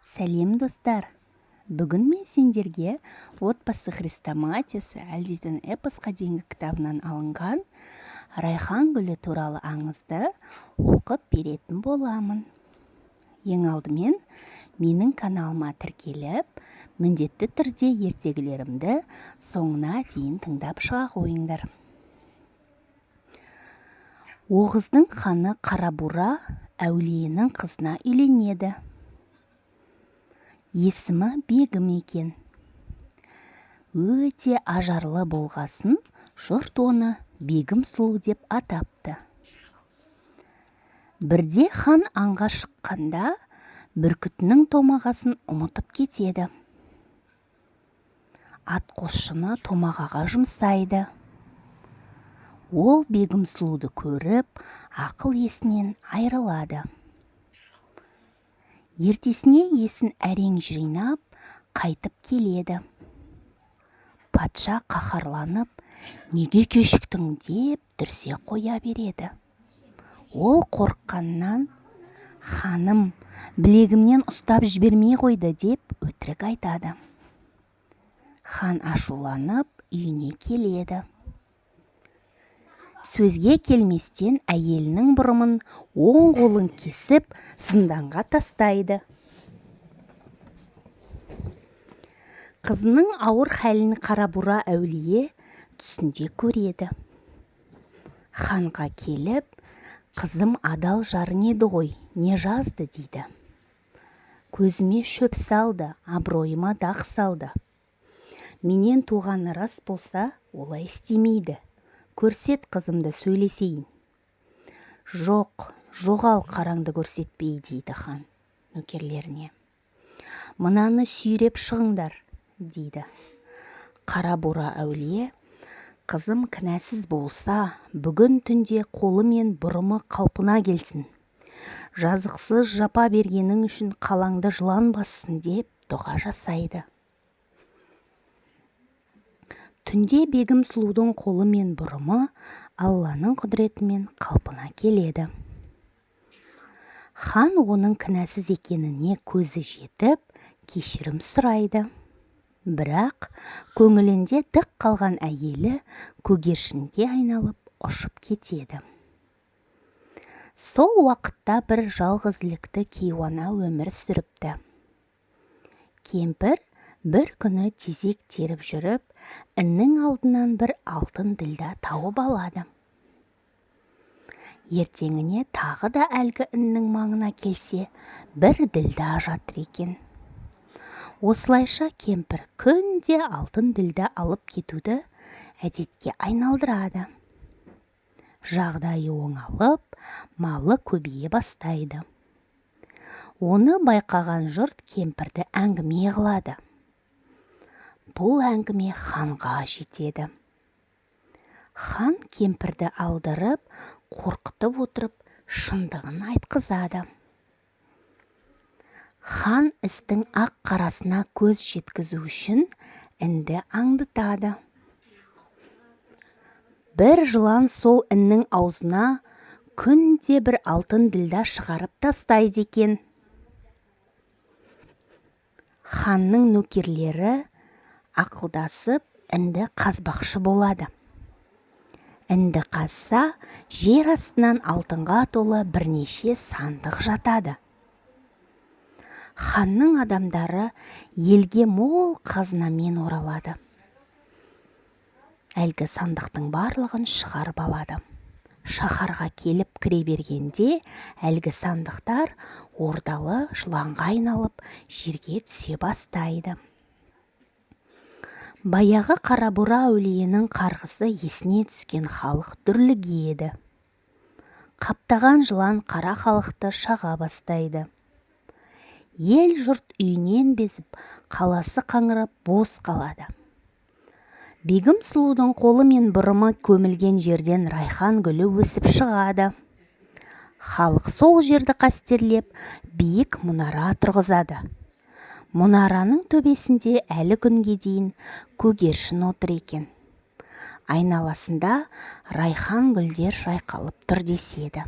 Сәлем достар! Бүгін мен сендерге отбасы хрестоматиясы әлдейтін эпосқа дейінгі кітабынан алынған Райхан гүлі туралы аңызды оқып беретін боламын. Ең алдымен менің каналыма тіркеліп, міндетті түрде ертегілерімді соңына дейін тыңдап шыға қойыңдар. Оғыздың ханы Қарабура әулиенің қызына үйленеді. Есімі Бегім екен. Өте ажарлы болғасын, жұрт оны Бегім сұлу деп атапты. Бірде хан аңға шыққанда, бүркітінің томағасын ұмытып кетеді. Атқосшыны томағаға жұмсайды. Ол Бегім сұлуды көріп, ақыл есінен айрылады. Ертесіне есін әрең жинап, қайтып келеді. Патша қаһарланып, неге кешіктің деп дүрсе қоя береді. Ол қорыққаннан, ханым, білегімнен ұстап жібермей қойды деп өтірік айтады. Хан ашуланып, үйіне келеді. Сөзге келместен әйелінің бұрымын оң қолын кесіп, зынданға тастайды. Қызының ауыр хәлін Қарабура әулие түсінде көреді. Ханға келіп, қызым адал жарын еді ғой, не жазды дейді. Көзіме шөп салды, абыройыма дақ салды. Менен туғаны рас болса, олай істемейді. Көрсет қызымды сөйлесейін. Жоқ, жоғал қараңды көрсетпей, дейді хан нөкерлеріне. Мынаны сүйреп шығыңдар, дейді. Қарабура әулие, қызым кінәсіз болса, бүгін түнде қолы мен бұрымы қалпына келсін. Жазықсыз жапа бергенің үшін қалаңды жылан бассын деп дұға жасайды. Түнде Бегім сұлудың қолы мен бұрымы Алланың құдіретімен қалпына келеді. Хан оның кінәсіз екеніне көзі жетіп, кешірім сұрайды. Бірақ көңілінде дық қалған әйелі көгершінге айналып ұшып кетеді. Сол уақытта бір жалғызілікті кейуана өмір сүріпті. Кемпір бір күні тезек теріп жүріп, іннің алдынан бір алтын ділда тауып алады. Ертеңіне тағы да әлгі іннің маңына келсе, бір ділда жатыр екен. Осылайша кемпір күнде алтын ділда алып кетуді әдетке айналдырады. Жағдайы оңалып, малы көбейе бастайды. Оны байқаған жұрт кемпірді әңгіме қылады. Бұл әңгіме ханға жетеді. Хан кемпірді алдырып, қорқытып отырып, шындығын айтқызады. Хан істің ақ қарасына көз жеткізу үшін інді аңдытады. Бір жылан сол іннің аузына күнде бір алтын ділда шығарып тастайды екен. Ханның нөкерлері ақылдасып, інді қазбақшы болады. Інді қазса, жер астынан алтынға толы бірнеше сандық жатады. Ханның адамдары елге мол қазынамен оралады. Әлгі сандықтың барлығын шығарып алады. Шаһарға келіп кіре бергенде, әлгі сандықтар ордалы жыланға айналып, жерге түсе бастайды. Баяғы Қарабура әулиенің қарғысы есіне түскен халық дүрлігеді. Қаптаған жылан қара халықты шаға бастайды. Ел жұрт үйінен безіп, қаласы қаңырап бос қалады. Бегім сұлудың қолы мен бұрымы көмілген жерден райхан гүлі өсіп шығады. Халық сол жерді қастерлеп, биік мұнара тұрғызады. Мұнараның төбесінде әлі күнге дейін көгершін отыр екен. Айналасында райхан гүлдер жайқалып тұр деседі.